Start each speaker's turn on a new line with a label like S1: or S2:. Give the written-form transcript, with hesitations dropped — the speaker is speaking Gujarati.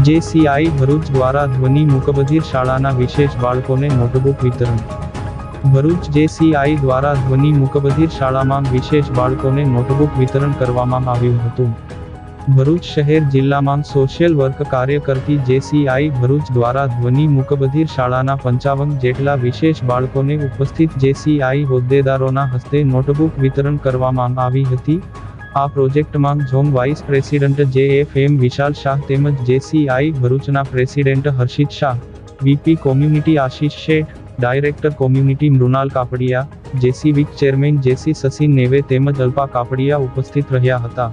S1: જેસીઆઈ ભરૂચ દ્વારા ધ્વનિ મૂકબધિર શાળાના વિશેષ બાળકોને નોટબુક વિતરણ. ભરૂચ જેસીઆઈ દ્વારા ધ્વનિ મૂકબધિર શાળામાં વિશેષ બાળકોને નોટબુક વિતરણ કરવામાં આવ્યું હતું. ભરૂચ શહેર જિલ્લામાં સોશિયલ વર્ક કાર્ય કરતી જેસીઆઈ ભરૂચ દ્વારા ધ્વનિ મૂકબધિર શાળાના 55 જેટલા વિશેષ બાળકોને ઉપસ્થિત જેસીઆઈ હોદ્દેદારોના હસ્તે નોટબુક વિતરણ કરવામાં આવી હતી. આ પ્રોજેક્ટમાં ઝોન વાઇસ પ્રેસિડેન્ટ જેએફએમ વિશાલ શાહ તેમજ જેસીઆઈ ભરૂચના પ્રેસિડેન્ટ હર્ષિત શાહ, વીપી કોમ્યુનિટી આશિષ શેઠ, ડાયરેક્ટર કોમ્યુનિટી મૃણાલ કાપડિયા, જેસી વીક ચેરમેન જેસી સસીન નેવે તેમજ અલ્પા કાપડિયા ઉપસ્થિત રહ્યા હતા.